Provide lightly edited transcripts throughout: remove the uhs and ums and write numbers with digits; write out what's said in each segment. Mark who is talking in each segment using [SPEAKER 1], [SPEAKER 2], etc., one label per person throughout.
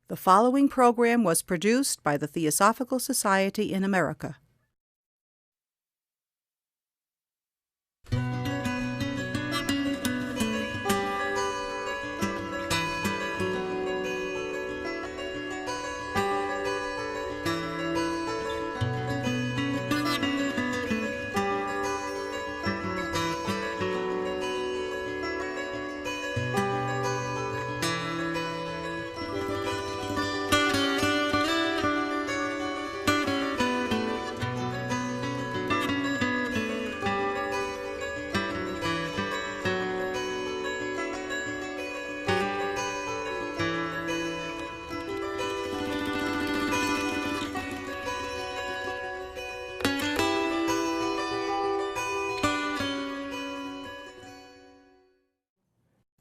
[SPEAKER 1] The following program was produced by the Theosophical Society in America.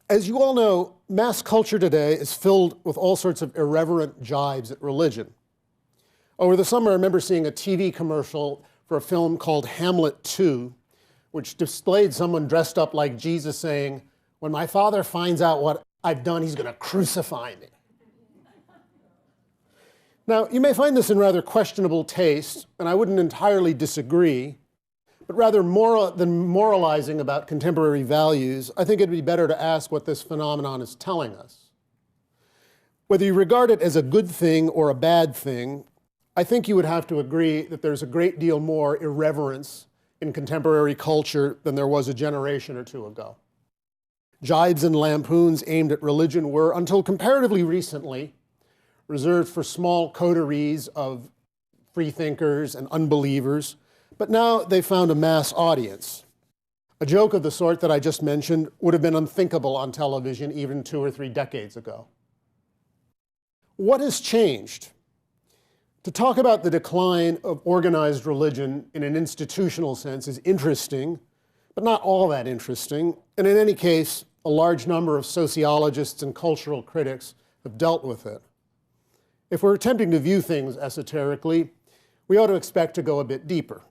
[SPEAKER 2] As you all know, mass culture today is filled with all sorts of irreverent jibes at religion. Over the summer, I remember seeing a TV commercial for a film called Hamlet 2, which displayed someone dressed up like Jesus saying, "When my Father finds out what I've done, he's going to crucify me." Now, you may find this in rather questionable taste, and I wouldn't entirely disagree. But rather than moralizing about contemporary values, I think it'd be better to ask what this phenomenon is telling us. Whether you regard it as a good thing or a bad thing, I think you would have to agree that there's a great deal more irreverence in contemporary culture than there was a generation or two ago. Jibes and lampoons aimed at religion were, until comparatively recently, reserved for small coteries of freethinkers and unbelievers. But now they've found a mass audience. A joke of the sort that I just mentioned would have been unthinkable on television even 2 or 3 decades ago. What has changed? To talk about the decline of organized religion in an institutional sense is interesting, but not all that interesting. And in any case, a large number of sociologists and cultural critics have dealt with it. If we're attempting to view things esoterically, we ought to expect to go a bit deeper.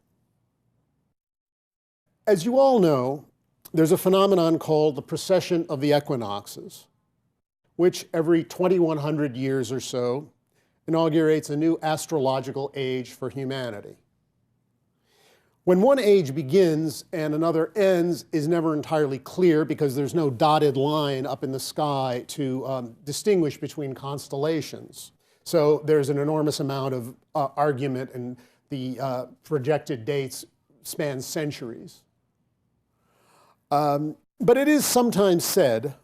[SPEAKER 2] As you all know, there's a phenomenon called the precession of the equinoxes, which every 2100 years or so inaugurates a new astrological age for humanity. When one age begins and another ends is never entirely clear because there's no dotted line up in the sky to distinguish between constellations. So there's an enormous amount of argument, and the projected dates span centuries. But it is sometimes said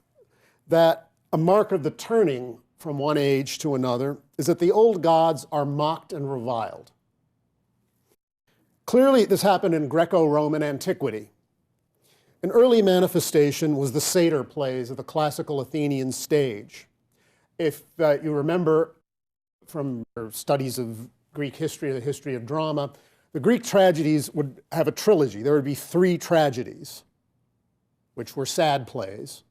[SPEAKER 2] that a mark of the turning from one age to another is that the old gods are mocked and reviled. Clearly, this happened in Greco-Roman antiquity. An early manifestation was the satyr plays of the classical Athenian stage. If you remember from your studies of Greek history, the history of drama, the Greek tragedies would have a trilogy. There would be 3 tragedies, which were sad plays.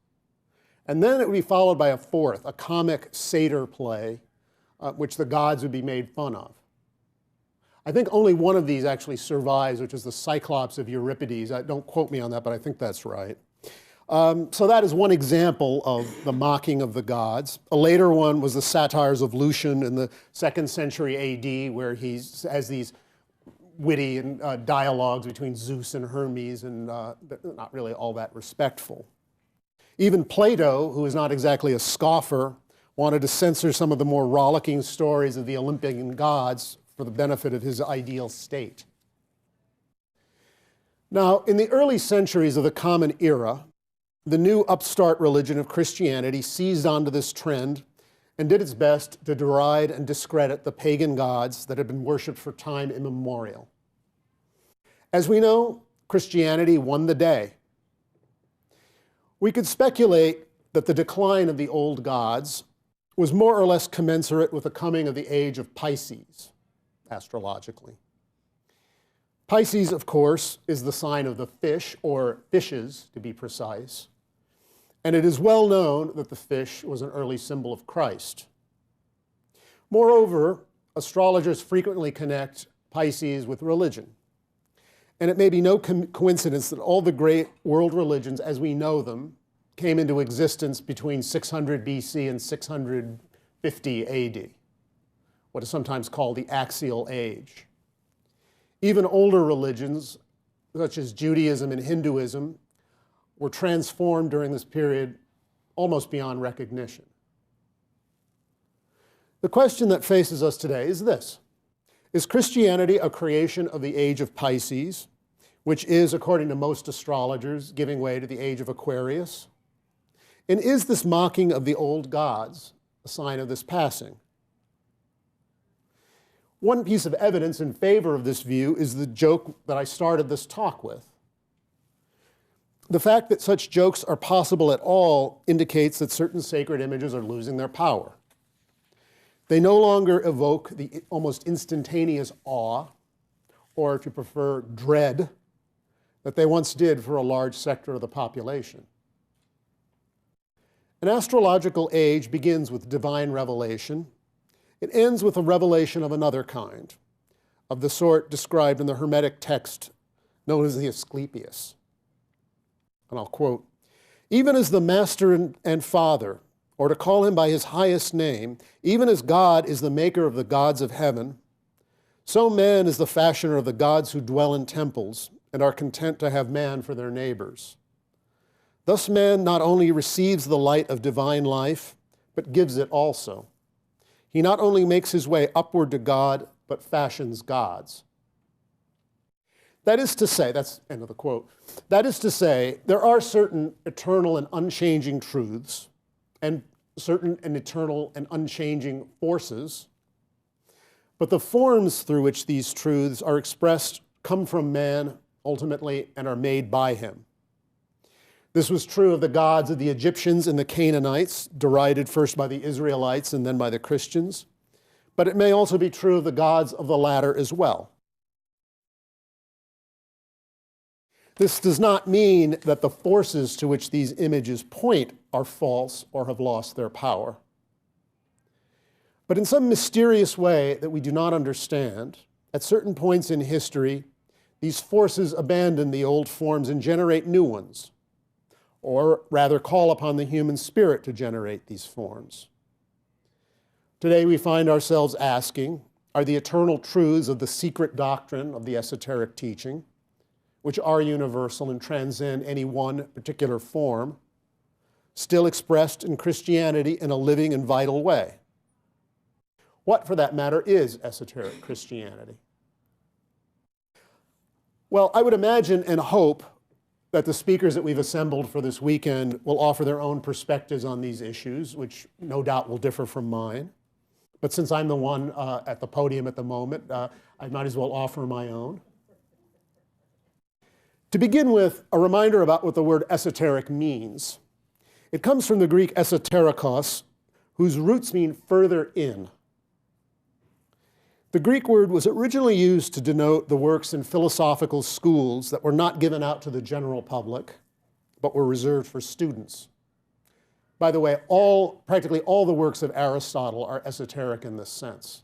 [SPEAKER 2] And then it would be followed by a 4th, a comic satyr play, which the gods would be made fun of. I think only one of these actually survives, which is the Cyclops of Euripides. Don't quote me on that, but I think that's right. So that is one example of the mocking of the gods. A later one was the satires of Lucian in the 2nd century AD, where he has these witty and dialogues between Zeus and Hermes, and not really all that respectful. Even Plato, who is not exactly a scoffer, wanted to censor some of the more rollicking stories of the Olympian gods for the benefit of his ideal state. Now, in the early centuries of the Common Era, the new upstart religion of Christianity seized onto this trend and did its best to deride and discredit the pagan gods that had been worshipped for time immemorial. As we know, Christianity won the day. We could speculate that the decline of the old gods was more or less commensurate with the coming of the age of Pisces, astrologically. Pisces, of course, is the sign of the fish, or fishes, to be precise. And it is well known that the fish was an early symbol of Christ. Moreover, astrologers frequently connect Pisces with religion. And it may be no coincidence that all the great world religions as we know them came into existence between 600 BC and 600 50 AD, what is sometimes called the Axial Age. Even older religions, such as Judaism and Hinduism, were transformed during this period almost beyond recognition. The question that faces us today is this: is Christianity a creation of the age of Pisces, which is, according to most astrologers, giving way to the age of Aquarius? And is this mocking of the old gods a sign of this passing? One piece of evidence in favor of this view is the joke that I started this talk with. The fact that such jokes are possible at all indicates that certain sacred images are losing their power. They no longer evoke the almost instantaneous awe, or if you prefer, dread, that they once did for a large sector of the population. An astrological age begins with divine revelation. It ends with a revelation of another kind, of the sort described in the Hermetic text known as the Asclepius. And I'll quote, "Even as the Master and Father, or to call him by his highest name, even as God is the maker of the gods of heaven, so man is the fashioner of the gods who dwell in temples and are content to have man for their neighbors. Thus man not only receives the light of divine life, but gives it also. He not only makes his way upward to God, but fashions gods." That is to say, that's end of the quote, that is to say, there are certain eternal and unchanging truths and certain and eternal and unchanging forces, but the forms through which these truths are expressed come from man ultimately and are made by him. This was true of the gods of the Egyptians and the Canaanites, derided first by the Israelites and then by the Christians, but it may also be true of the gods of the latter as well. This does not mean that the forces to which these images point are false or have lost their power. But in some mysterious way that we do not understand, at certain points in history, these forces abandon the old forms and generate new ones, or rather call upon the human spirit to generate these forms. Today we find ourselves asking, are the eternal truths of the secret doctrine of the esoteric teaching, which are universal and transcend any one particular form, still expressed in Christianity in a living and vital way? What, for that matter, is esoteric Christianity? Well, I would imagine and hope that the speakers that we've assembled for this weekend will offer their own perspectives on these issues, which no doubt will differ from mine. But since I'm the one at the podium at the moment, I might as well offer my own. To begin with, a reminder about what the word esoteric means. It comes from the Greek esoterikos, whose roots mean further in. The Greek word was originally used to denote the works in philosophical schools that were not given out to the general public, but were reserved for students. By the way, practically all the works of Aristotle are esoteric in this sense.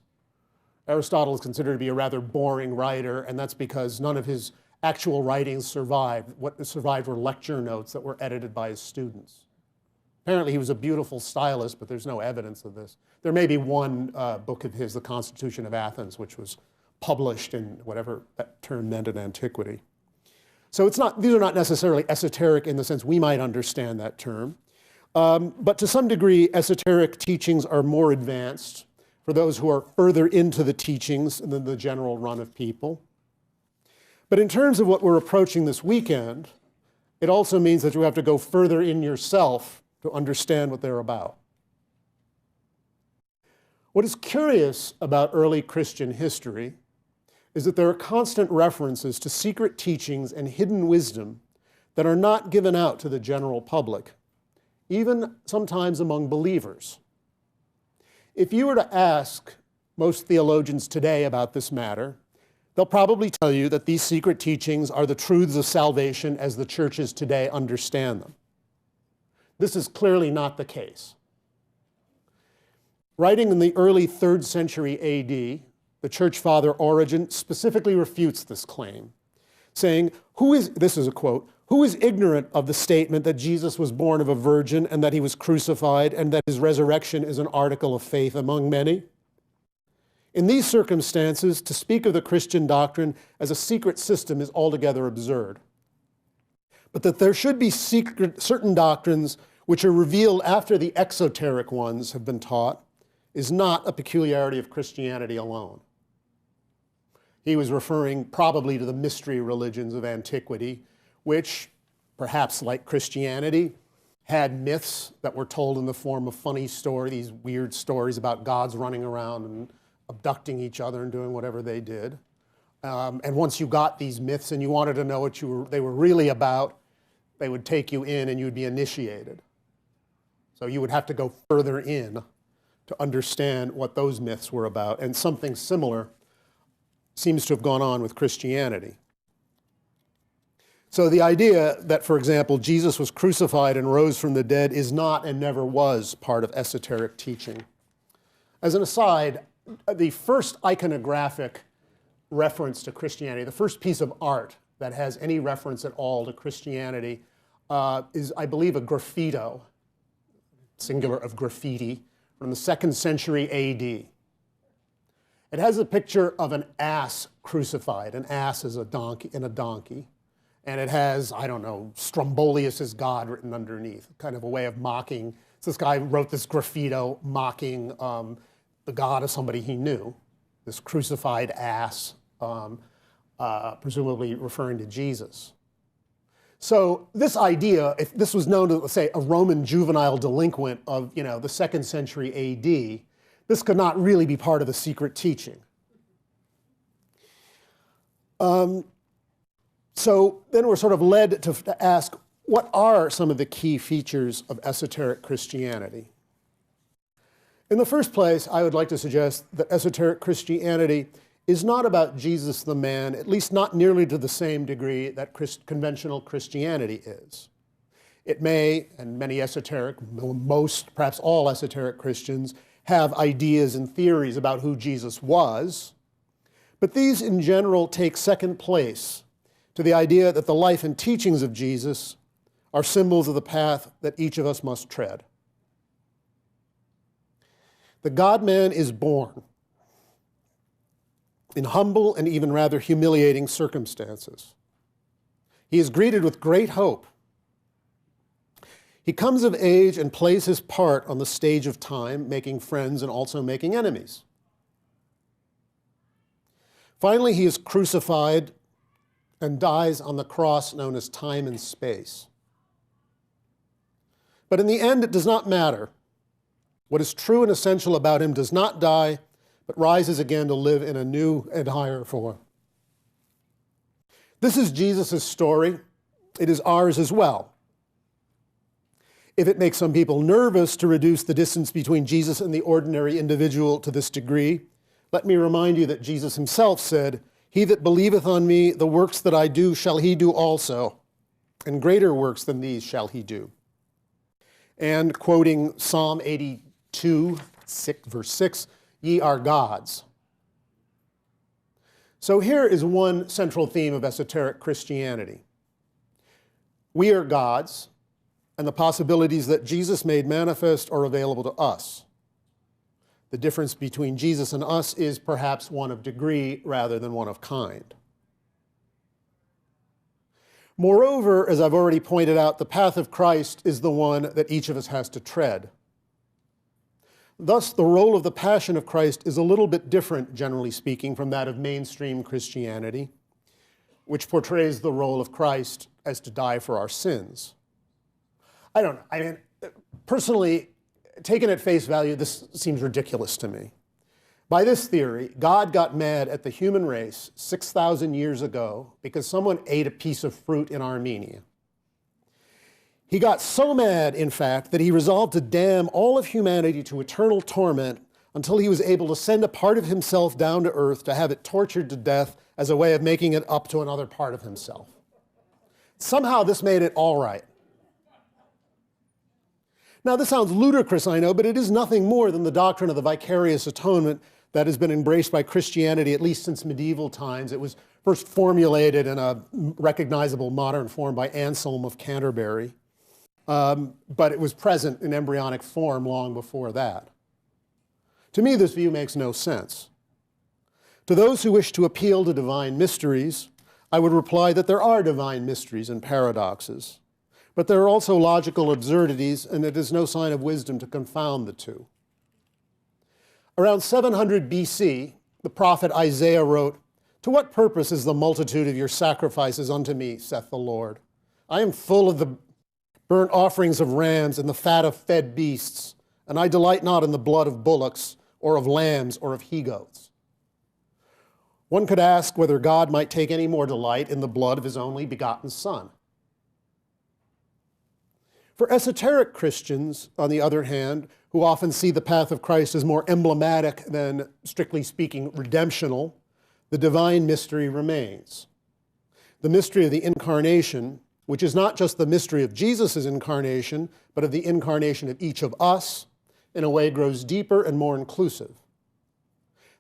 [SPEAKER 2] Aristotle is considered to be a rather boring writer, and that's because none of his actual writings survived. What survived were lecture notes that were edited by his students. Apparently he was a beautiful stylist, but there's no evidence of this. There may be one book of his, The Constitution of Athens, which was published in whatever that term meant in antiquity. So these are not necessarily esoteric in the sense we might understand that term. But to some degree, esoteric teachings are more advanced for those who are further into the teachings than the general run of people. But in terms of what we're approaching this weekend, it also means that you have to go further in yourself to understand what they're about. What is curious about early Christian history is that there are constant references to secret teachings and hidden wisdom that are not given out to the general public, even sometimes among believers. If you were to ask most theologians today about this matter, they'll probably tell you that these secret teachings are the truths of salvation as the churches today understand them. This is clearly not the case. Writing in the early 3rd century AD, the church father Origen specifically refutes this claim, saying, this is a quote, Who is ignorant of the statement that Jesus was born of a virgin and that he was crucified and that his resurrection is an article of faith among many? In these circumstances, to speak of the Christian doctrine as a secret system is altogether absurd. But that there should be certain doctrines which are revealed after the exoteric ones have been taught is not a peculiarity of Christianity alone. He was referring probably to the mystery religions of antiquity, which, perhaps like Christianity, had myths that were told in the form of funny stories, these weird stories about gods running around and abducting each other and doing whatever they did. And once you got these myths and you wanted to know what they were really about, they would take you in and you'd be initiated. So you would have to go further in to understand what those myths were about. And something similar seems to have gone on with Christianity. So the idea that, for example, Jesus was crucified and rose from the dead is not and never was part of esoteric teaching. As an aside, the first iconographic reference to Christianity, the first piece of art that has any reference at all to Christianity is, I believe, a graffito, singular of graffiti, from the 2nd century AD. It has a picture of an ass crucified. An ass is a donkey, and a donkey. And it has, I don't know, Strombolius is God written underneath, kind of a way of mocking. So this guy wrote this graffito mocking the God of somebody he knew, this crucified ass, presumably referring to Jesus. So this idea, if this was known to, let's say, a Roman juvenile delinquent of, the 2nd century AD, this could not really be part of the secret teaching. So then we're sort of led to ask, what are some of the key features of esoteric Christianity? In the first place, I would like to suggest that esoteric Christianity is not about Jesus the man, at least not nearly to the same degree that conventional Christianity is. It may, and many esoteric, most, perhaps all esoteric Christians, have ideas and theories about who Jesus was, but these in general take second place to the idea that the life and teachings of Jesus are symbols of the path that each of us must tread. The God-man is born in humble and even rather humiliating circumstances. He is greeted with great hope. He comes of age and plays his part on the stage of time, making friends and also making enemies. Finally, he is crucified and dies on the cross known as time and space. But in the end, it does not matter. What is true and essential about him does not die, but rises again to live in a new and higher form. This is Jesus' story. It is ours as well. If it makes some people nervous to reduce the distance between Jesus and the ordinary individual to this degree, let me remind you that Jesus himself said, "He that believeth on me, the works that I do shall he do also, and greater works than these shall he do." And quoting Psalm 82, verse 6, "Ye are gods." So here is one central theme of esoteric Christianity. We are gods, and the possibilities that Jesus made manifest are available to us. The difference between Jesus and us is perhaps one of degree rather than one of kind. Moreover, as I've already pointed out, the path of Christ is the one that each of us has to tread. Thus, the role of the Passion of Christ is a little bit different, generally speaking, from that of mainstream Christianity, which portrays the role of Christ as to die for our sins. Personally, taken at face value, this seems ridiculous to me. By this theory, God got mad at the human race 6,000 years ago because someone ate a piece of fruit in Armenia. He got so mad, in fact, that he resolved to damn all of humanity to eternal torment until he was able to send a part of himself down to earth to have it tortured to death as a way of making it up to another part of himself. Somehow this made it all right. Now, this sounds ludicrous, I know, but it is nothing more than the doctrine of the vicarious atonement that has been embraced by Christianity at least since medieval times. It was first formulated in a recognizable modern form by Anselm of Canterbury, but it was present in embryonic form long before that. To me, this view makes no sense. To those who wish to appeal to divine mysteries, I would reply that there are divine mysteries and paradoxes, but there are also logical absurdities, and it is no sign of wisdom to confound the two. Around 700 BC, the prophet Isaiah wrote, "To what purpose is the multitude of your sacrifices unto me, saith the Lord? I am full of the burnt offerings of rams and the fat of fed beasts, and I delight not in the blood of bullocks or of lambs or of he-goats." One could ask whether God might take any more delight in the blood of his only begotten Son. For esoteric Christians, on the other hand, who often see the path of Christ as more emblematic than, strictly speaking, redemptional, the divine mystery remains. The mystery of the incarnation, which is not just the mystery of Jesus' incarnation, but of the incarnation of each of us, in a way grows deeper and more inclusive.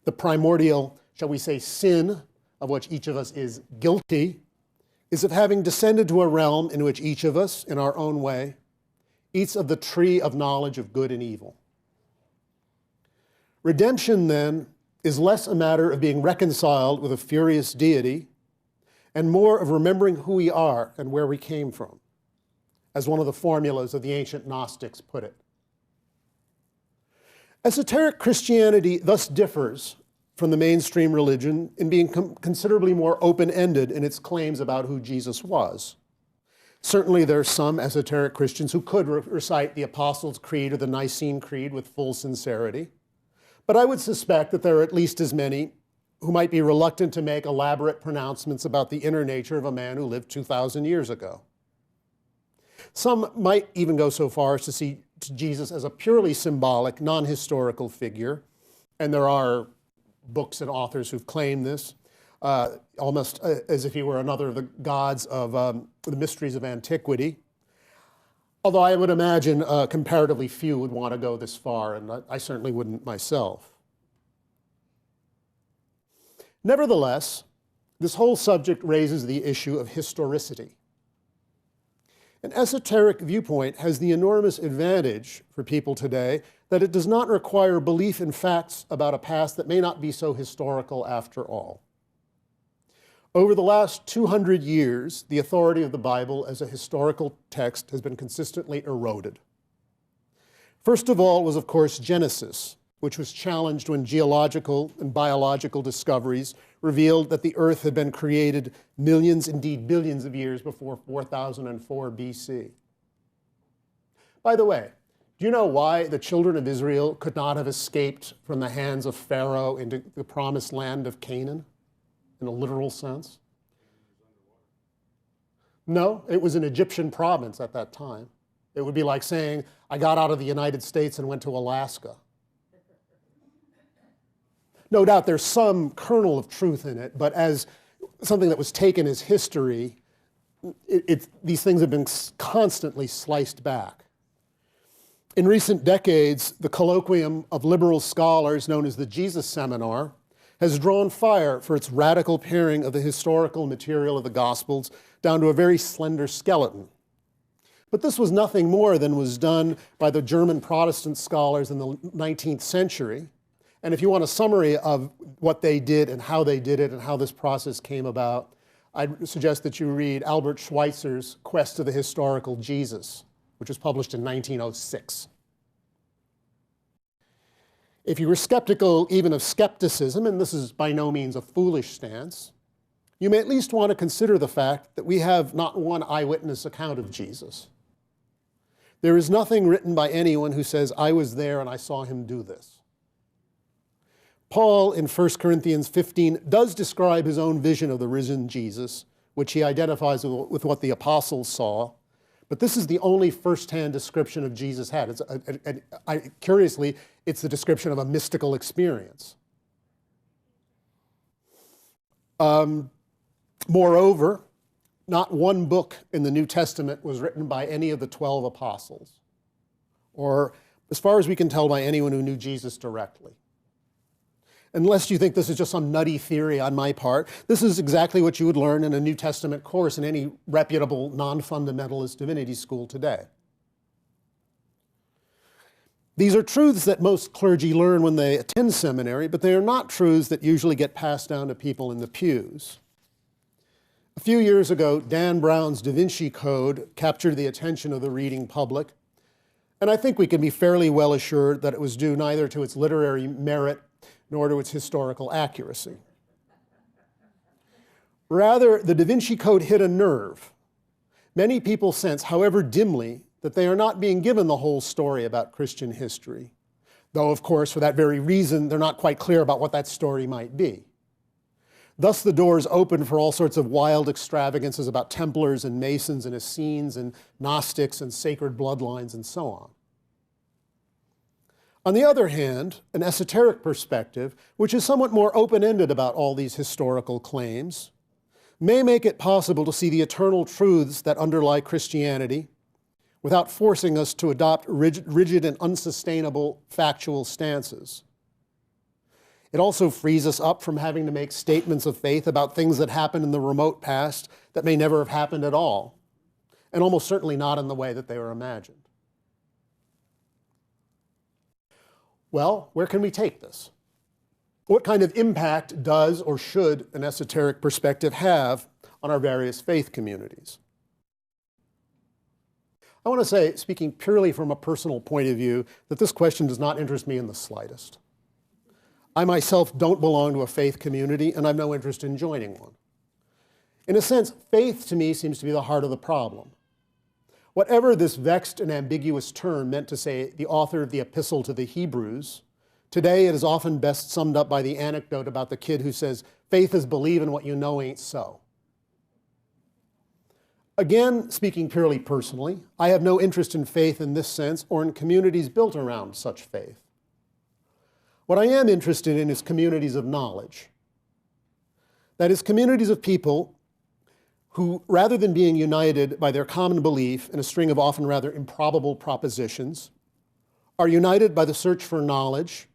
[SPEAKER 2] The primordial, shall we say, sin of which each of us is guilty is of having descended to a realm in which each of us, in our own way, eats of the tree of knowledge of good and evil. Redemption, then, is less a matter of being reconciled with a furious deity and more of remembering who we are and where we came from, as one of the formulas of the ancient Gnostics put it. Esoteric Christianity thus differs from the mainstream religion in being considerably more open-ended in its claims about who Jesus was. Certainly there are some esoteric Christians who could recite the Apostles' Creed or the Nicene Creed with full sincerity, but I would suspect that there are at least as many who might be reluctant to make elaborate pronouncements about the inner nature of a man who lived 2,000 years ago. Some might even go so far as to see Jesus as a purely symbolic, non-historical figure, and there are books and authors who've claimed this, almost as if he were another of the gods of the mysteries of antiquity. Although I would imagine comparatively few would want to go this far, and I certainly wouldn't myself. Nevertheless, this whole subject raises the issue of historicity. An esoteric viewpoint has the enormous advantage for people today that it does not require belief in facts about a past that may not be so historical after all. Over the last 200 years, the authority of the Bible as a historical text has been consistently eroded. First of all was, of course, Genesis, which was challenged when geological and biological discoveries revealed that the earth had been created millions, indeed billions of years before 4004 BC. By the way, do you know why the children of Israel could not have escaped from the hands of Pharaoh into the promised land of Canaan, in a literal sense? No, it was an Egyptian province at that time. It would be like saying, I got out of the United States and went to Alaska. No doubt there's some kernel of truth in it, but as something that was taken as history, these things have been constantly sliced back. In recent decades, the colloquium of liberal scholars known as the Jesus Seminar has drawn fire for its radical paring of the historical material of the Gospels down to a very slender skeleton. But this was nothing more than was done by the German Protestant scholars in the 19th century. And if you want a summary of what they did and how they did it and how this process came about, I'd suggest that you read Albert Schweitzer's Quest of the Historical Jesus, which was published in 1906. If you were skeptical even of skepticism, and this is by no means a foolish stance, you may at least want to consider the fact that we have not one eyewitness account of Jesus. There is nothing written by anyone who says, I was there and I saw him do this. Paul in 1 Corinthians 15 does describe his own vision of the risen Jesus, which he identifies with what the apostles saw. But this is the only first-hand description of Jesus had. Curiously, it's the description of a mystical experience. Moreover, not one book in the New Testament was written by any of the 12 apostles, or as far as we can tell, by anyone who knew Jesus directly. unless you think this is just some nutty theory on my part, this is exactly what you would learn in a New Testament course in any reputable non-fundamentalist divinity school today. These are truths that most clergy learn when they attend seminary, but they are not truths that usually get passed down to people in the pews. A few years ago, Dan Brown's Da Vinci Code captured the attention of the reading public, and I think we can be fairly well assured that it was due neither to its literary merit nor to its historical accuracy. Rather, the Da Vinci Code hit a nerve. Many people sense, however dimly, that they are not being given the whole story about Christian history, though, of course, for that very reason, they're not quite clear about what that story might be. Thus, the doors open for all sorts of wild extravagances about Templars and Masons and Essenes and Gnostics and sacred bloodlines and so on. On the other hand, an esoteric perspective, which is somewhat more open-ended about all these historical claims, may make it possible to see the eternal truths that underlie Christianity without forcing us to adopt rigid and unsustainable factual stances. It also frees us up from having to make statements of faith about things that happened in the remote past that may never have happened at all, and almost certainly not in the way that they were imagined. Well, where can we take this? What kind of impact does or should an esoteric perspective have on our various faith communities? I want to say, speaking purely from a personal point of view, that this question does not interest me in the slightest. I myself don't belong to a faith community, and I have no interest in joining one. In a sense, faith to me seems to be the heart of the problem. Whatever this vexed and ambiguous term meant to say the author of the Epistle to the Hebrews, today it is often best summed up by the anecdote about the kid who says, "Faith is believing what you know ain't so." Again, speaking purely personally, I have no interest in faith in this sense or in communities built around such faith. What I am interested in is communities of knowledge. That is, communities of people who, rather than being united by their common belief in a string of often rather improbable propositions, are united by the search for knowledge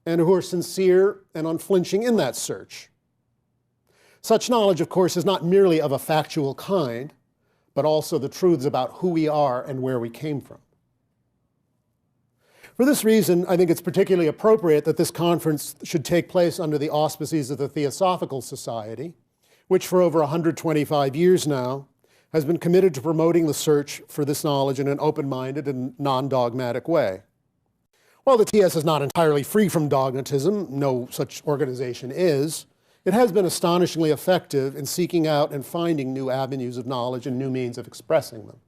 [SPEAKER 2] and who are sincere and unflinching in that search. Such knowledge, of course, is not merely of a factual kind, but also the truths about who we are and where we came from. For this reason, I think it's particularly appropriate that this conference should take place under the auspices of the Theosophical Society, which for over 125 years now has been committed to promoting the search for this knowledge in an open-minded and non-dogmatic way. While the TS is not entirely free from dogmatism, no such organization is, it has been astonishingly effective in seeking out and finding new avenues of knowledge and new means of expressing them.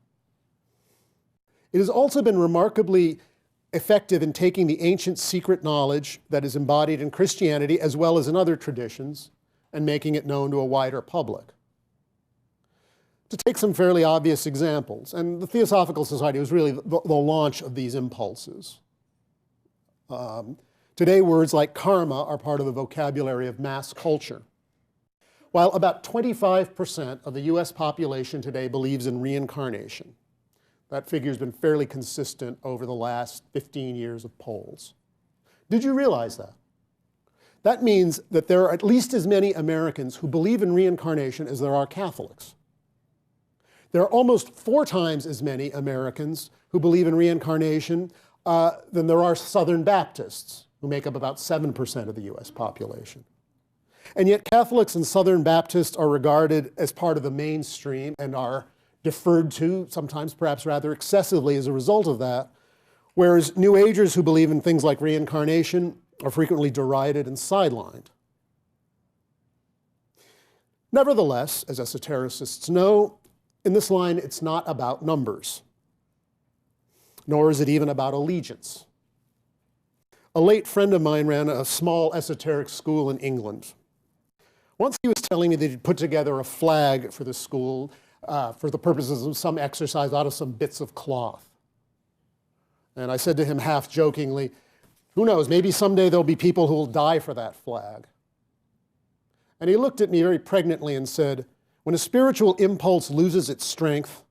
[SPEAKER 2] It has also been remarkably effective in taking the ancient secret knowledge that is embodied in Christianity as well as in other traditions and making it known to a wider public. To take some fairly obvious examples, and the Theosophical Society was really the launch of these impulses. Today, words like karma are part of the vocabulary of mass culture. While about 25% of the US population today believes in reincarnation, that figure has been fairly consistent over the last 15 years of polls. Did you realize that? That means that there are at least as many Americans who believe in reincarnation as there are Catholics. There are almost 4 times as many Americans who believe in reincarnation than there are Southern Baptists, who make up about 7% of the US population. And yet Catholics and Southern Baptists are regarded as part of the mainstream and are deferred to, sometimes perhaps rather excessively as a result of that, whereas New Agers who believe in things like reincarnation are frequently derided and sidelined. Nevertheless, as esotericists know, in this line it's not about numbers, nor is it even about allegiance. A late friend of mine ran a small esoteric school in England. Once he was telling me that he'd put together a flag for the school for the purposes of some exercise out of some bits of cloth. And I said to him half jokingly, who knows, maybe someday there'll be people who will die for that flag. And he looked at me very pregnantly and said, when a spiritual impulse loses its strength,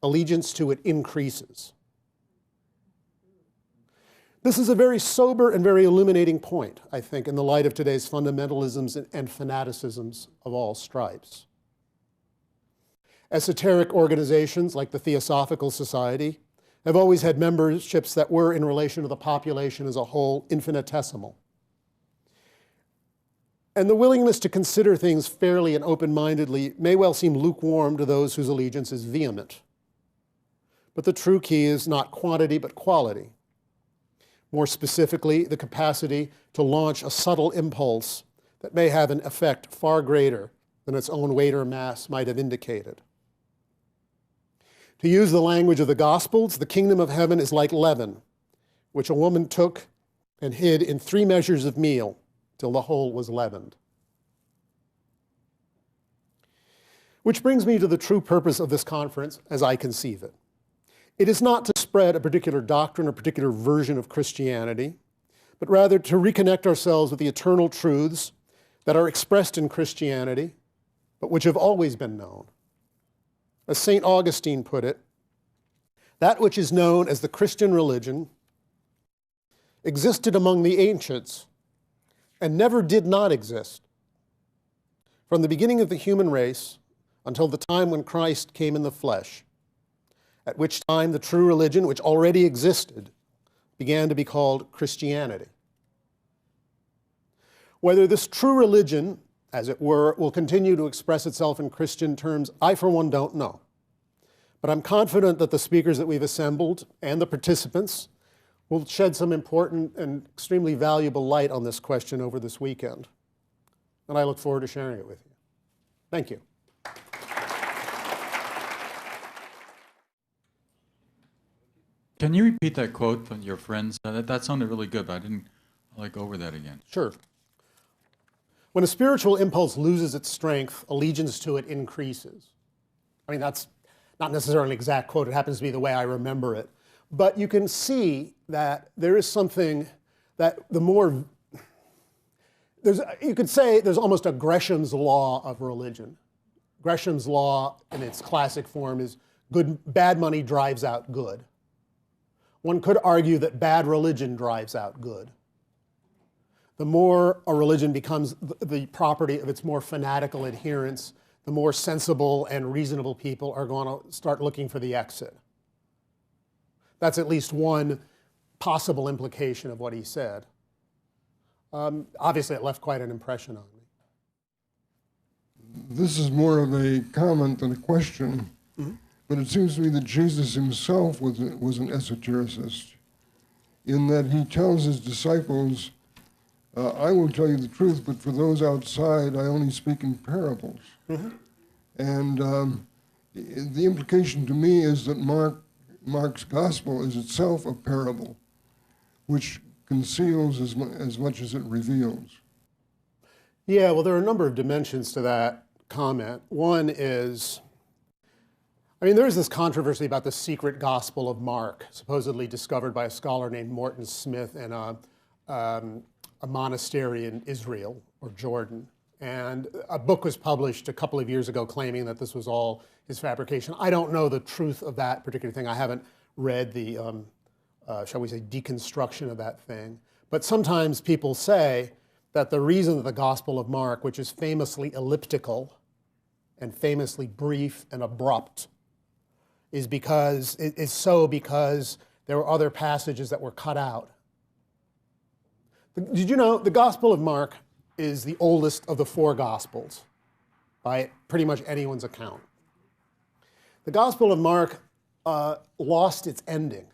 [SPEAKER 2] allegiance to it increases. This is a very sober and very illuminating point, I think, in the light of today's fundamentalisms and fanaticisms of all stripes. Esoteric organizations like the Theosophical Society have always had memberships that were, in relation to the population as a whole, infinitesimal. And the willingness to consider things fairly and open-mindedly may well seem lukewarm to those whose allegiance is vehement. But the true key is not quantity, but quality. More specifically, the capacity to launch a subtle impulse that may have an effect far greater than its own weight or mass might have indicated. To use the language of the Gospels, the kingdom of heaven is like leaven, which a woman took and hid in 3 measures of meal till the whole was leavened. Which brings me to the true purpose of this conference as I conceive it. It is not to spread a particular doctrine or particular version of Christianity, but rather to reconnect ourselves with the eternal truths that are expressed in Christianity, but which have always been known. As St. Augustine put it, that which is known as the Christian religion existed among the ancients and never did not exist. From the beginning of the human race until the time when Christ came in the flesh, at which time the true religion, which already existed, began to be called Christianity. Whether this true religion, as it were, will continue to express itself in Christian terms, I, for one, don't know. But I'm confident that the speakers that we've assembled and the participants will shed some important and extremely valuable light on this question over this weekend. And I look forward to sharing it with you. Thank you.
[SPEAKER 3] Can you repeat that quote from your friends? That sounded really good, but I didn't go over that again.
[SPEAKER 2] Sure. When a spiritual impulse loses its strength, allegiance to it increases. I mean, that's not necessarily an exact quote. It happens to be the way I remember it. But you can see that there is something that the more, you could say there's almost a Gresham's law of religion. Gresham's law in its classic form is bad money drives out good. One could argue that bad religion drives out good. The more a religion becomes the property of its more fanatical adherents, the more sensible and reasonable people are going to start looking for the exit. That's at least one possible implication of what he said. Obviously, it left quite an impression on me.
[SPEAKER 4] This is more of a comment than a question, but it seems to me that Jesus himself was an esotericist, in that he tells his disciples, I will tell you the truth, but for those outside, I only speak in parables. And the implication to me is that Mark's gospel is itself a parable, which conceals as much as it reveals.
[SPEAKER 2] Yeah, well, there are a number of dimensions to that comment. One is, there is this controversy about the secret gospel of Mark, supposedly discovered by a scholar named Morton Smith in a monastery in Israel or Jordan. And a book was published a couple of years ago claiming that this was all his fabrication. I don't know the truth of that particular thing. I haven't read the, shall we say, deconstruction of that thing. But sometimes people say that the reason that the Gospel of Mark, which is famously elliptical and famously brief and abrupt, is because there were other passages that were cut out. Did you know the Gospel of Mark is the oldest of the 4 Gospels by pretty much anyone's account? The Gospel of Mark lost its ending.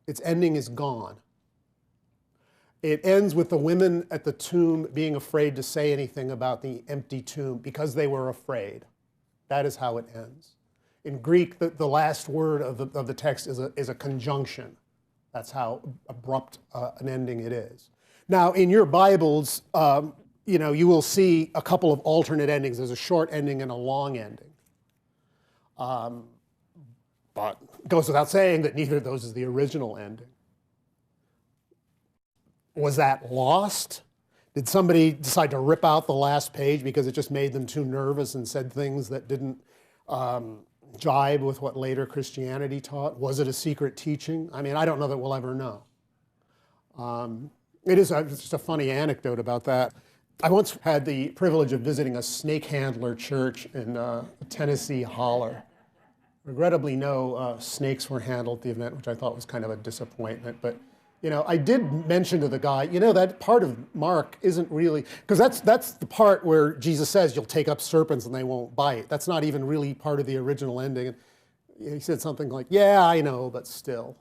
[SPEAKER 2] Its ending is gone. It ends with the women at the tomb being afraid to say anything about the empty tomb because they were afraid. That is how it ends. In Greek, the last word of the text is a conjunction. That's how abrupt an ending it is. Now, in your Bibles, you will see a couple of alternate endings. There's a short ending and a long ending. But it goes without saying that neither of those is the original ending. Was that lost? Did somebody decide to rip out the last page because it just made them too nervous and said things that didn't jibe with what later Christianity taught? Was it a secret teaching? I mean, I don't know that we'll ever know. It is just a funny anecdote about that. I once had the privilege of visiting a snake handler church in Tennessee Holler. Regrettably, no snakes were handled at the event, which I thought was kind of a disappointment. But I did mention to the guy, that part of Mark isn't really, because that's the part where Jesus says you'll take up serpents and they won't bite. That's not even really part of the original ending. And he said something like, "Yeah, I know, but still."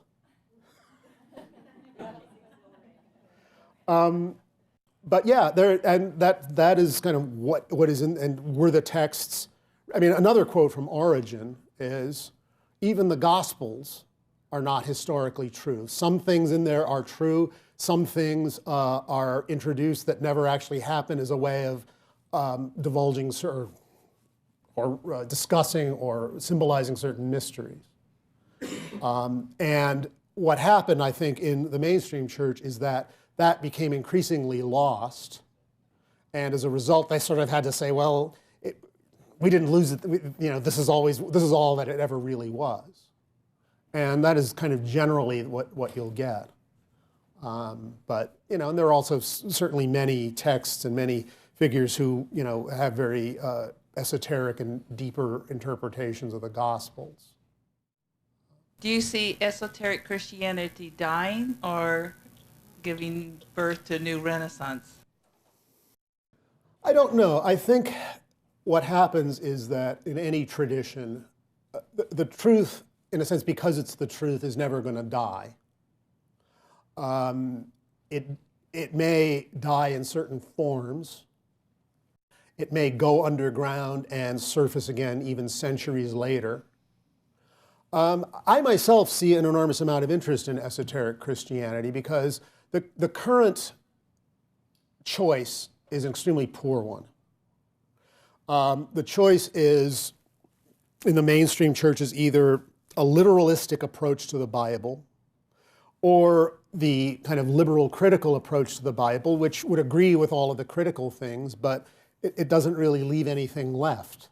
[SPEAKER 2] But yeah, and that is kind of what is in, and were the texts. I mean, another quote from Origen is, even the Gospels are not historically true. Some things in there are true. Some things are introduced that never actually happened as a way of divulging or discussing or symbolizing certain mysteries. And what happened, I think, in the mainstream church is that became increasingly lost. And as a result, they sort of had to say, well, we didn't lose it. This is all that it ever really was. And that is kind of generally what you'll get. But, and there are also certainly many texts and many figures who, have very esoteric and deeper interpretations of the Gospels.
[SPEAKER 5] Do you see esoteric Christianity dying or giving birth to a new renaissance?
[SPEAKER 2] I don't know. I think what happens is that in any tradition, the truth, in a sense, because it's the truth, is never going to die. It may die in certain forms. It may go underground and surface again even centuries later. I myself see an enormous amount of interest in esoteric Christianity because the current choice is an extremely poor one. The choice is, in the mainstream church, is either a literalistic approach to the Bible or the kind of liberal critical approach to the Bible, which would agree with all of the critical things, but it doesn't really leave anything left.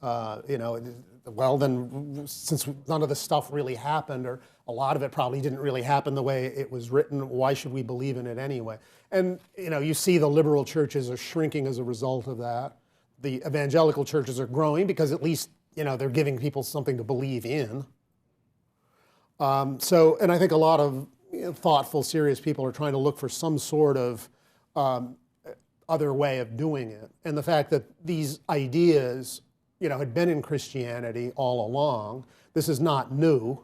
[SPEAKER 2] Well, then, since none of the stuff really happened, or a lot of it probably didn't really happen the way it was written, why should we believe in it anyway? And, you see the liberal churches are shrinking as a result of that. The evangelical churches are growing because at least, they're giving people something to believe in. And I think a lot of thoughtful, serious people are trying to look for some sort of other way of doing it. And the fact that these ideas had been in Christianity all along. This is not new.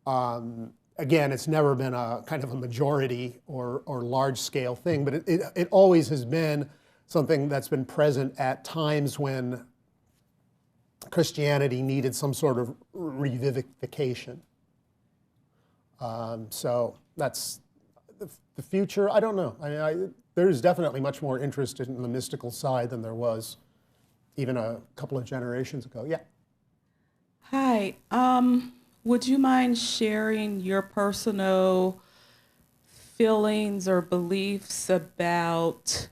[SPEAKER 2] Again, it's never been a kind of a majority or large-scale thing, but it always has been something that's been present at times when Christianity needed some sort of revivification. So that's the future. I don't know. There's definitely much more interest in the mystical side than there was even a couple of generations ago. Yeah.
[SPEAKER 6] Hi. Would you mind sharing your personal feelings or beliefs about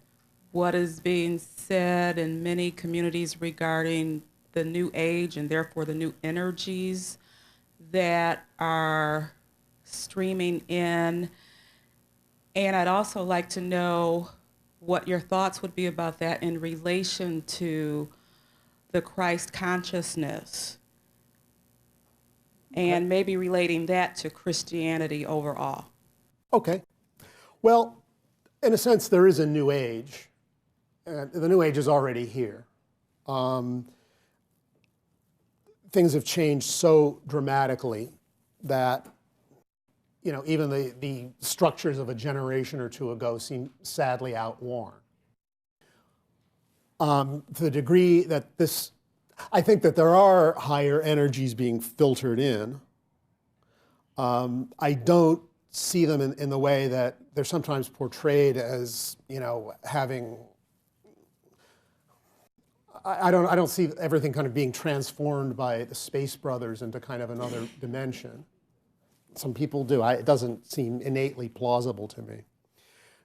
[SPEAKER 6] what is being said in many communities regarding the new age and therefore the new energies that are streaming in? And I'd also like to know what your thoughts would be about that in relation to the Christ consciousness, and maybe relating that to Christianity overall.
[SPEAKER 2] Okay. Well, in a sense, there is a new age. The new age is already here. Things have changed so dramatically that even the structures of a generation or two ago seem sadly outworn. To the degree that I think that there are higher energies being filtered in. I don't see them in the way that they're sometimes portrayed as, having. I don't see everything kind of being transformed by the Space Brothers into kind of another dimension. Some people do. It doesn't seem innately plausible to me.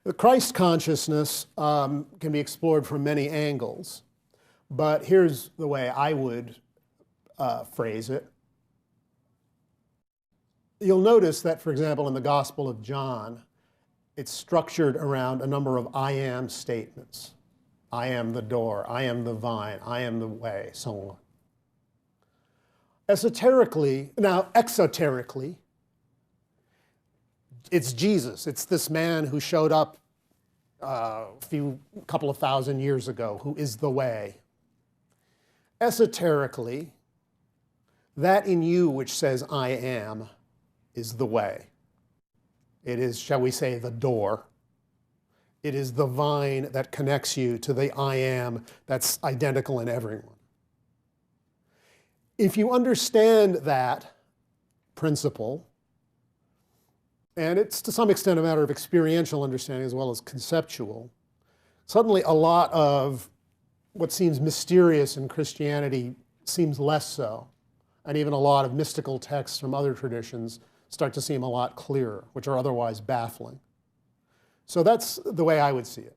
[SPEAKER 2] The Christ consciousness can be explored from many angles, but here's the way I would phrase it. You'll notice that, for example, in the Gospel of John, it's structured around a number of I am statements. I am the door, I am the vine, I am the way, so on. Exoterically, it's Jesus. It's this man who showed up a couple of thousand years ago, who is the way. Esoterically, that in you which says I am is the way. It is, shall we say, the door. It is the vine that connects you to the I am that's identical in everyone. If you understand that principle, and it's to some extent a matter of experiential understanding as well as conceptual, suddenly a lot of what seems mysterious in Christianity seems less so. And even a lot of mystical texts from other traditions start to seem a lot clearer, which are otherwise baffling. So that's the way I would see it.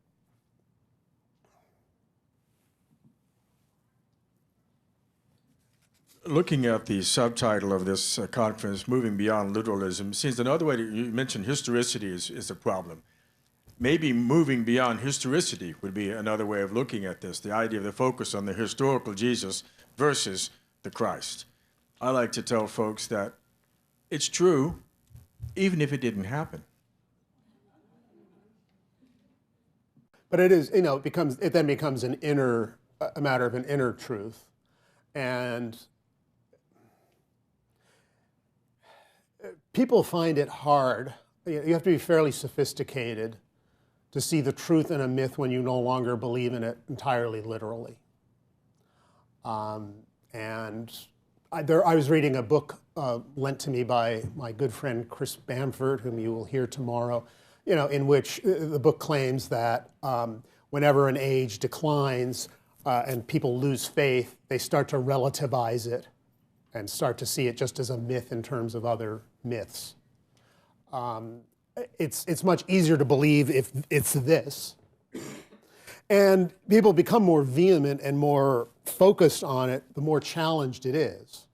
[SPEAKER 7] Looking at the subtitle of this conference, Moving Beyond Literalism, seems another way you mentioned historicity is a problem. Maybe moving beyond historicity would be another way of looking at this, the idea of the focus on the historical Jesus versus the Christ. I like to tell folks that it's true, even if it didn't happen.
[SPEAKER 2] But it is, it then becomes a matter of an inner truth. And people find it hard. You have to be fairly sophisticated to see the truth in a myth when you no longer believe in it entirely literally. I was reading a book lent to me by my good friend Chris Bamford, whom you will hear tomorrow, in which the book claims that whenever an age declines and people lose faith, they start to relativize it and start to see it just as a myth in terms of other myths. It's much easier to believe if it's this. And people become more vehement and more focused on it, the more challenged it is.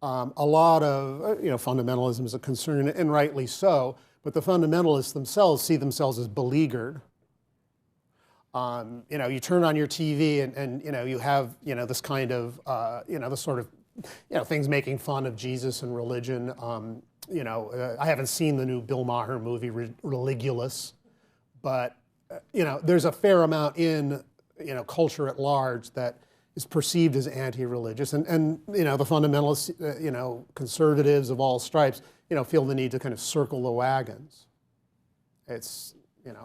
[SPEAKER 2] A lot of fundamentalism is a concern, and rightly so, but the fundamentalists themselves see themselves as beleaguered. You turn on your TV and you have this kind of the sort of things making fun of Jesus and religion. I haven't seen the new Bill Maher movie Religulous, but there's a fair amount in culture at large that is perceived as anti-religious, and the fundamentalists, conservatives of all stripes, feel the need to kind of circle the wagons. It's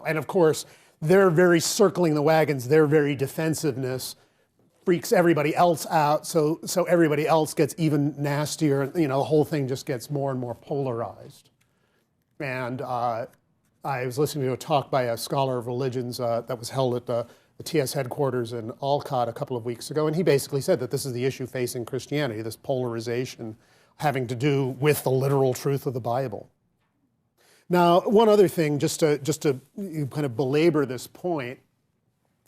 [SPEAKER 2] and of course their very circling the wagons, their very defensiveness freaks everybody else out, so everybody else gets even nastier, and the whole thing just gets more and more polarized. And I was listening to a talk by a scholar of religions that was held at the TS headquarters in Alcott a couple of weeks ago, and he basically said that this is the issue facing Christianity, this polarization having to do with the literal truth of the Bible. Now, one other thing, just to kind of belabor this point,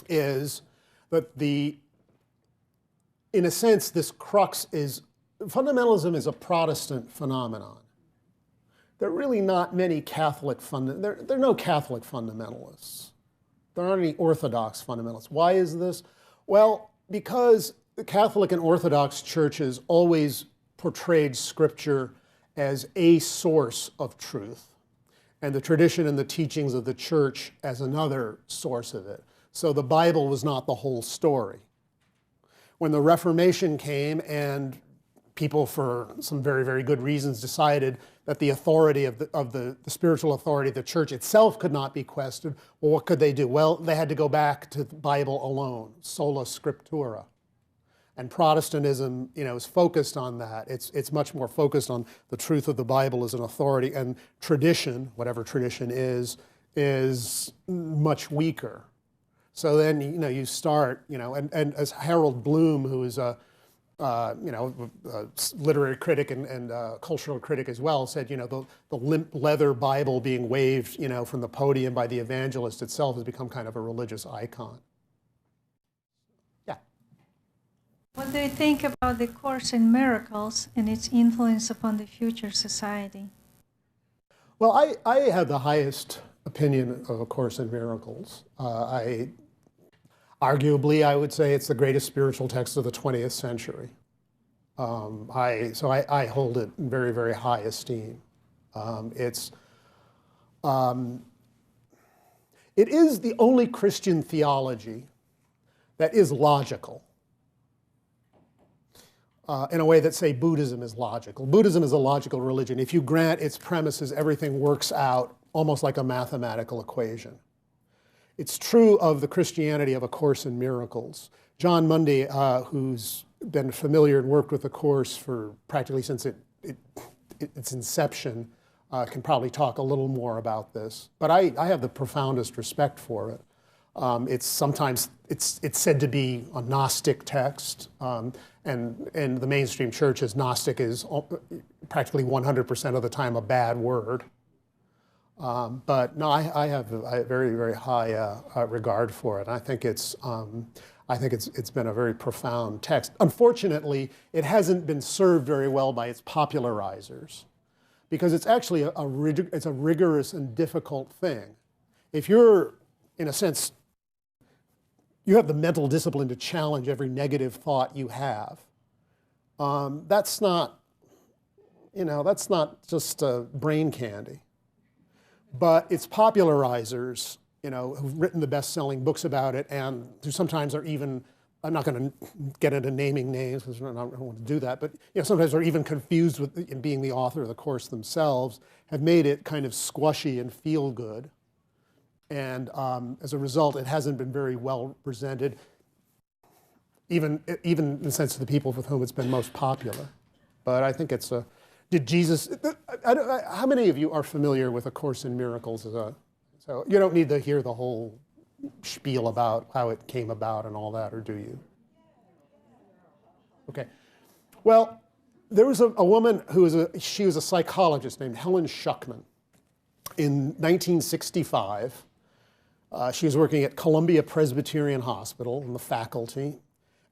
[SPEAKER 2] is that in a sense, this crux is, fundamentalism is a Protestant phenomenon. There are really not many Catholic there are no Catholic fundamentalists. There aren't any Orthodox fundamentalists. Why is this? Well, because the Catholic and Orthodox churches always portrayed Scripture as a source of truth, and the tradition and the teachings of the church as another source of it. So the Bible was not the whole story. When the Reformation came and people, for some very, very good reasons, decided that the authority of the spiritual authority of the church itself could not be questioned, well, what could they do? Well, they had to go back to the Bible alone, sola scriptura. And Protestantism, is focused on that. It's much more focused on the truth of the Bible as an authority, and tradition, whatever tradition is much weaker. So then, you start, and as Harold Bloom, who is a literary critic and cultural critic as well, said, the limp leather Bible being waved, from the podium by the evangelist itself has become kind of a religious icon.
[SPEAKER 8] What do you think about the Course in Miracles and its influence upon the future society?
[SPEAKER 2] Well, I have the highest opinion of A Course in Miracles. Arguably, I would say it's the greatest spiritual text of the 20th century. I hold it in very, very high esteem. It is the only Christian theology that is logical in a way that, say, Buddhism is logical. Buddhism is a logical religion. If you grant its premises, everything works out almost like a mathematical equation. It's true of the Christianity of A Course in Miracles. John Mundy, who's been familiar and worked with the Course for practically since its inception, can probably talk a little more about this. But I have the profoundest respect for it. It's said to be a Gnostic text, and the mainstream church as Gnostic is practically 100% of the time a bad word. But no, I have a very, very high regard for it. I think it's been a very profound text. Unfortunately, it hasn't been served very well by its popularizers, because it's actually it's a rigorous and difficult thing. If you're, in a sense, you have the mental discipline to challenge every negative thought you have, that's not just brain candy. But its popularizers, who've written the best-selling books about it, and who sometimes are even, I'm not going to get into naming names because I don't want to do that, but sometimes are even confused with in being the author of the Course themselves, have made it kind of squishy and feel good. And as a result, it hasn't been very well presented, even in the sense of the people with whom it's been most popular. But I think it's a, did Jesus, how many of you are familiar with A Course in Miracles? So you don't need to hear the whole spiel about how it came about and all that, or do you? Okay. Well, there was a woman who was she was a psychologist named Helen Schucman. In 1965, she was working at Columbia Presbyterian Hospital in the faculty,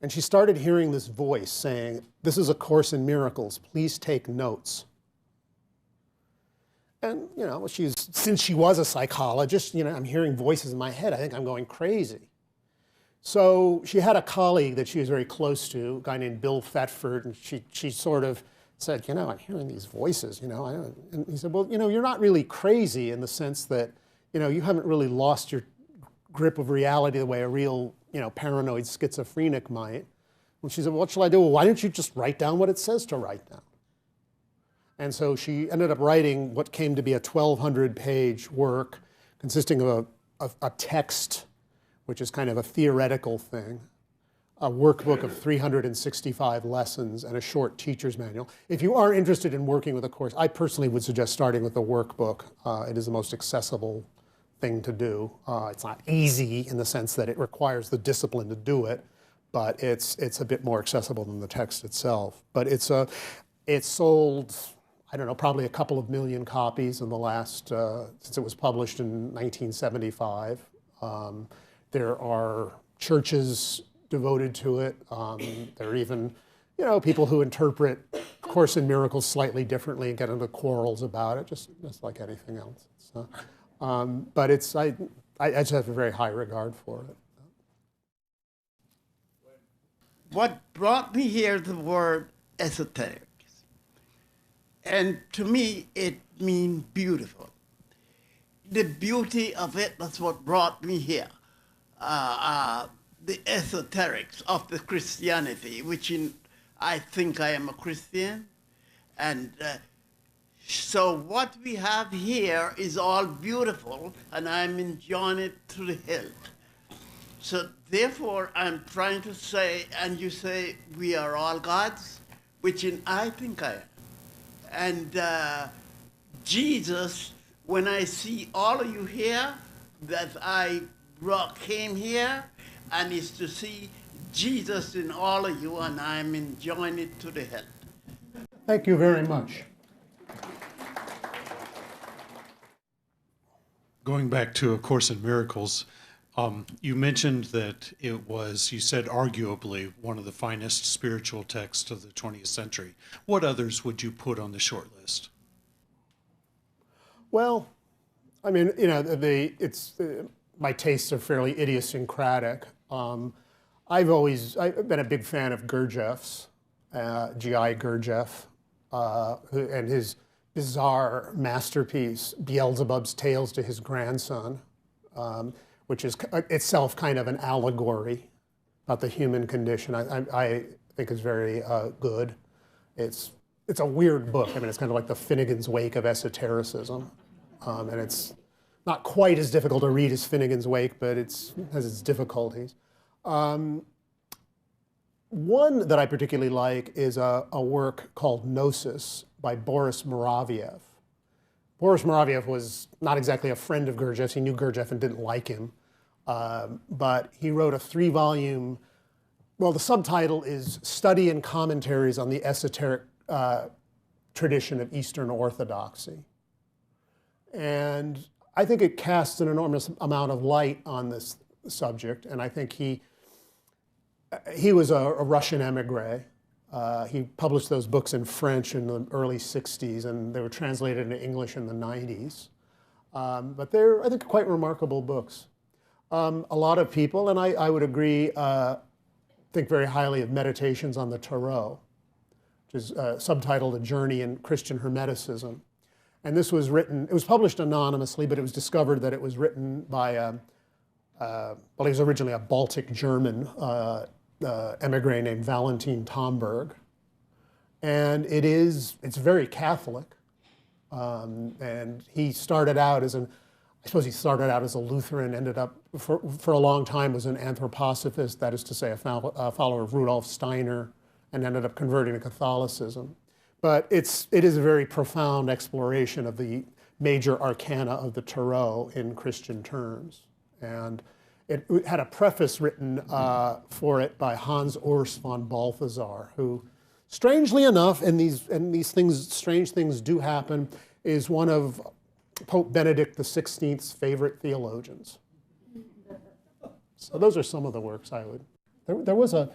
[SPEAKER 2] and she started hearing this voice saying, "This is A Course in Miracles, please take notes." And, since she was a psychologist, I'm hearing voices in my head. I think I'm going crazy. So she had a colleague that she was very close to, a guy named Bill Thetford, and she sort of said, I'm hearing these voices, And he said, well, you're not really crazy in the sense that, you haven't really lost your grip of reality the way a real, paranoid schizophrenic might. And she said, what shall I do? Well, why don't you just write down what it says to write down? And so she ended up writing what came to be a 1,200-page work consisting of a text, which is kind of a theoretical thing, a workbook of 365 lessons, and a short teacher's manual. If you are interested in working with a course, I personally would suggest starting with the workbook. It is the most accessible thing to do. It's not easy in the sense that it requires the discipline to do it, but it's a bit more accessible than the text itself. But it's sold, I don't know, probably a couple of million copies in the last, since it was published in 1975. There are churches devoted to it. There are even, people who interpret Course in Miracles slightly differently and get into quarrels about it, just like anything else. So, but I just have a very high regard for it.
[SPEAKER 9] What brought me here is the word esoteric. And to me, it means beautiful. The beauty of it, that's what brought me here. The esoterics of the Christianity, which I think I am a Christian. And so what we have here is all beautiful, and I'm enjoying it to the hilt. So therefore, I'm trying to say, and you say, we are all gods, which I think I am. And Jesus, when I see all of you here, that I came here, and is to see Jesus in all of you, and I'm enjoying it to the hilt.
[SPEAKER 2] Thank you very much.
[SPEAKER 10] Going back to A Course in Miracles, You mentioned that it was, you said arguably, one of the finest spiritual texts of the 20th century. What others would you put on the short list?
[SPEAKER 2] Well, I mean, you know, my tastes are fairly idiosyncratic. I've been a big fan of Gurdjieff's, G.I. Gurdjieff, and his bizarre masterpiece, Beelzebub's Tales to His Grandson, which is itself kind of an allegory about the human condition. I think is very good. It's a weird book. I mean, it's kind of like the Finnegan's Wake of esotericism, and it's not quite as difficult to read as Finnegan's Wake, but it has its difficulties. One that I particularly like is a work called Gnosis by Boris Moraviev. Boris Moraviev was not exactly a friend of Gurdjieff's. He knew Gurdjieff and didn't like him. But he wrote a 3-volume, well, the subtitle is Study and Commentaries on the Esoteric Tradition of Eastern Orthodoxy. And I think it casts an enormous amount of light on this subject, and I think he was a Russian emigre. He published those books in French in the early 60s, and they were translated into English in the 90s. But they're, I think, quite remarkable books. A lot of people, and I would agree, think very highly of Meditations on the Tarot, which is subtitled A Journey in Christian Hermeticism. And this was written, it was published anonymously, but it was discovered that it was written by, well, he was originally a Baltic German emigre named Valentin Tomberg. And it's very Catholic. And he started out as I suppose he started out as a Lutheran, ended up, for a long time, was an anthroposophist, that is to say, a follower of Rudolf Steiner, and ended up converting to Catholicism. But it is a very profound exploration of the major arcana of the Tarot in Christian terms. And it had a preface written for it by Hans Urs von Balthasar, who, strangely enough, and these things, strange things do happen, is one of Pope Benedict XVI's favorite theologians. So those are some of the works I would. There was a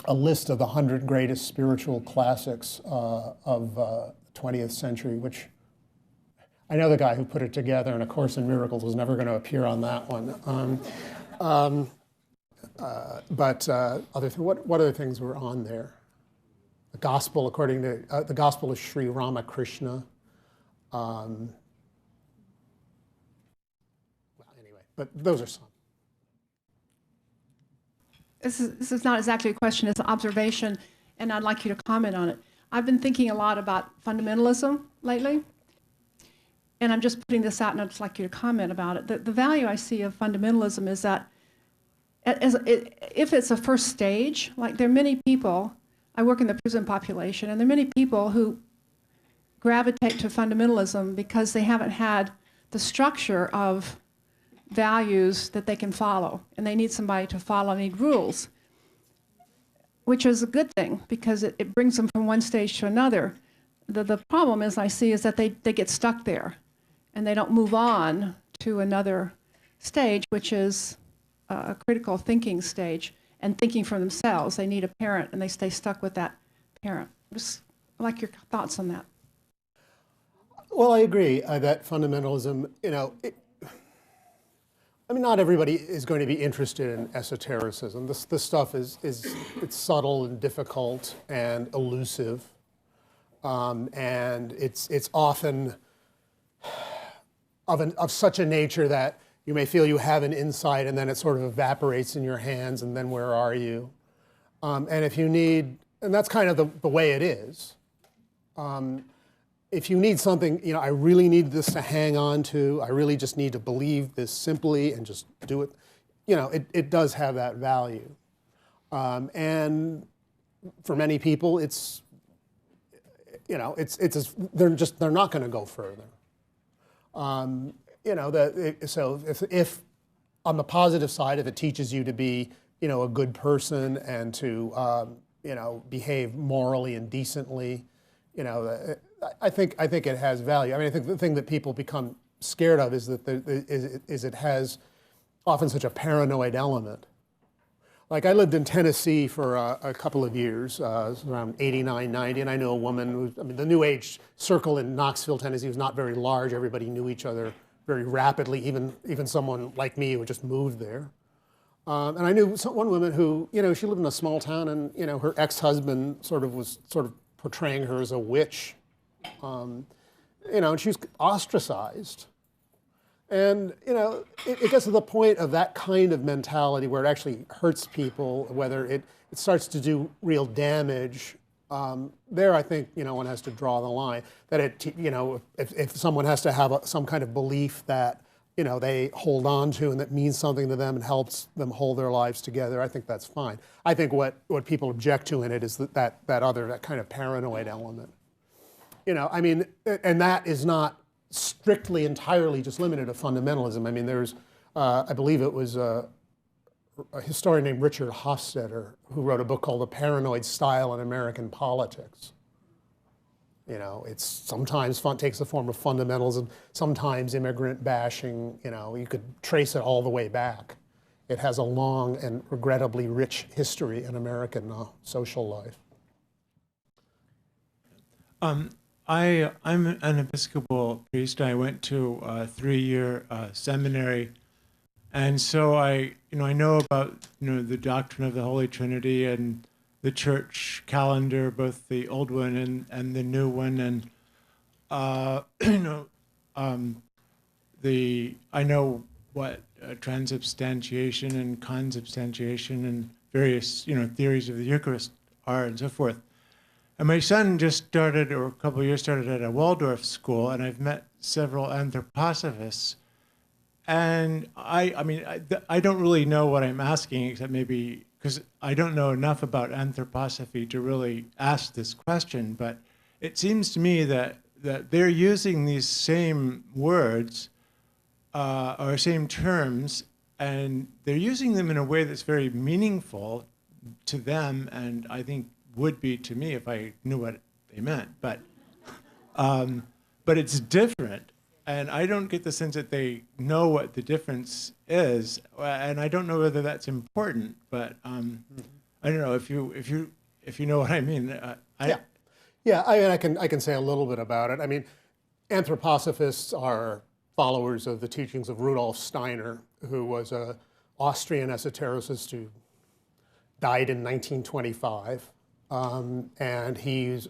[SPEAKER 2] list of the 100 greatest spiritual classics of the 20th century, which I know the guy who put it together, and A Course in Miracles was never going to appear on that one. What other things were on there? The Gospel, according to the Gospel of Sri Ramakrishna. Well, anyway, but those are some.
[SPEAKER 11] This is not exactly a question, it's an observation, and I'd like you to comment on it. I've been thinking a lot about fundamentalism lately, and I'm just putting this out, and I'd just like you to comment about it. The value I see of fundamentalism is that if it's a first stage, like there are many people, I work in the prison population, and there are many people who gravitate to fundamentalism because they haven't had the structure of values that they can follow, and they need somebody to follow, need rules, which is a good thing because it brings them from one stage to another. The problem is, I see, is that they get stuck there and they don't move on to another stage, which is a critical thinking stage and thinking for themselves. They need a parent and they stay stuck with that parent. Just like your thoughts on that.
[SPEAKER 2] Well, I agree that fundamentalism, I mean, not everybody is going to be interested in esotericism. This stuff it's subtle and difficult and elusive, and it's often of such a nature that you may feel you have an insight, and then it sort of evaporates in your hands, and then where are you? And if you need, and that's kind of the way it is. If you need something, I really need this to hang on to, I really just need to believe this simply and just do it, it does have that value. And for many people, they're not going to go further. So if on the positive side, if it teaches you to be, a good person and to, behave morally and decently, I think it has value. I mean, I think the thing that people become scared of is that it has often such a paranoid element. Like I lived in Tennessee for a couple of years, around 89, 90, and I knew a woman who, I mean, the New Age circle in Knoxville, Tennessee was not very large. Everybody knew each other very rapidly, even someone like me who just moved there. And I knew one woman who, she lived in a small town, and, her ex-husband was portraying her as a witch, and she was ostracized. And, it gets to the point of that kind of mentality where it actually hurts people, whether it starts to do real damage. There, I think, one has to draw the line. That if someone has to have some kind of belief that, they hold on to and that means something to them and helps them hold their lives together, I think that's fine. I think what people object to in it is that kind of paranoid element. And that is not strictly, entirely just limited to fundamentalism. I mean, there's, I believe it was a historian named Richard Hofstadter who wrote a book called The Paranoid Style in American Politics. It's sometimes takes the form of fundamentalism, sometimes immigrant bashing. You could trace it all the way back. It has a long and regrettably rich history in American social life.
[SPEAKER 12] I'm an Episcopal priest. I went to a 3-year seminary, and so I know about the doctrine of the Holy Trinity and the church calendar, both the old one and the new one, and I know what transubstantiation and consubstantiation and various theories of the Eucharist are, and so forth. And my son just started, or a couple of years started at a Waldorf school, and I've met several anthroposophists. And I don't really know what I'm asking, except maybe because I don't know enough about anthroposophy to really ask this question. But it seems to me that they're using these same words or same terms, and they're using them in a way that's very meaningful to them, and I think would be to me if I knew what they meant. But it's different, and I don't get the sense that they know what the difference is, and I don't know whether that's important. But I don't know if you know what I mean.
[SPEAKER 2] Yeah. I can say a little bit about it. I mean, anthroposophists are followers of the teachings of Rudolf Steiner, who was an Austrian esotericist who died in 1925. And he's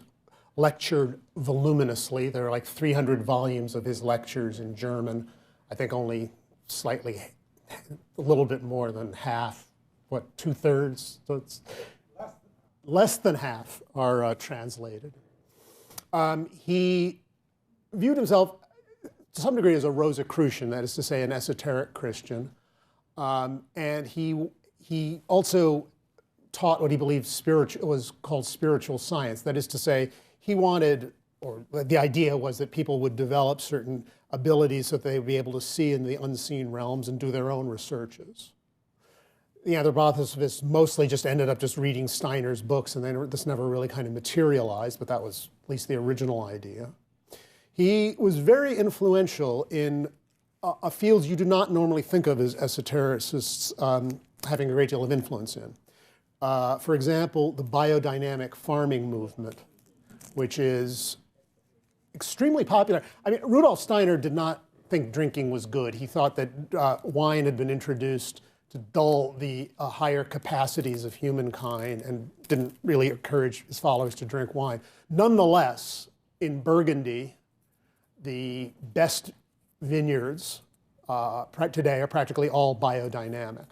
[SPEAKER 2] lectured voluminously. There are like 300 volumes of his lectures in German. I think only a little bit more than half, 2/3? So it's less than half are translated. He viewed himself to some degree as a Rosicrucian, that is to say, an esoteric Christian. And he also taught what he believed was called spiritual science. That is to say, he wanted, or the idea was that people would develop certain abilities so that they would be able to see in the unseen realms and do their own researches. The anthroposophists mostly just ended up just reading Steiner's books, and this never really kind of materialized, but that was at least the original idea. He was very influential in a field you do not normally think of as esotericists having a great deal of influence in. For example, the biodynamic farming movement, which is extremely popular. I mean, Rudolf Steiner did not think drinking was good. He thought that wine had been introduced to dull the higher capacities of humankind and didn't really encourage his followers to drink wine. Nonetheless, in Burgundy, the best vineyards today are practically all biodynamic.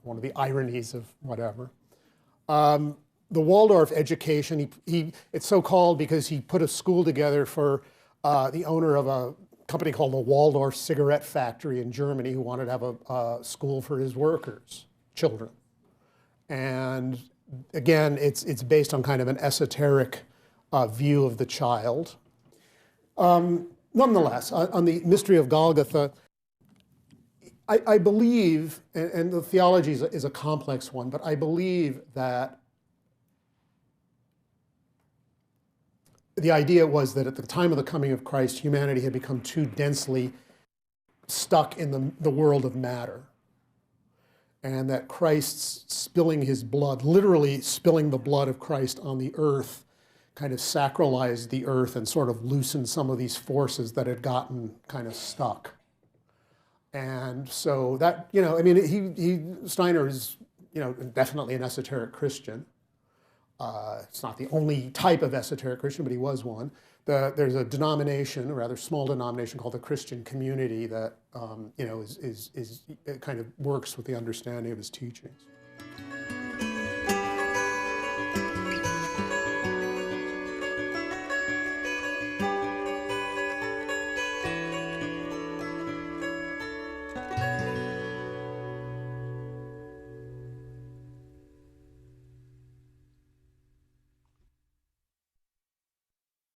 [SPEAKER 2] One of the ironies of whatever. The Waldorf education, it's so called because he put a school together for the owner of a company called the Waldorf Cigarette Factory in Germany, who wanted to have a school for his workers, children. And again, it's based on kind of an esoteric view of the child. Nonetheless, on the mystery of Golgotha, I believe, and the theology is a complex one, but I believe that the idea was that at the time of the coming of Christ, humanity had become too densely stuck in the world of matter. And that Christ's spilling his blood, literally spilling the blood of Christ on the earth, kind of sacralized the earth and sort of loosened some of these forces that had gotten kind of stuck. And so that, you know, I mean, Steiner is, you know, definitely an esoteric Christian. It's not the only type of esoteric Christian, but he was one. There's a denomination, a rather small denomination called the Christian Community that, you know, is kind of works with the understanding of his teachings.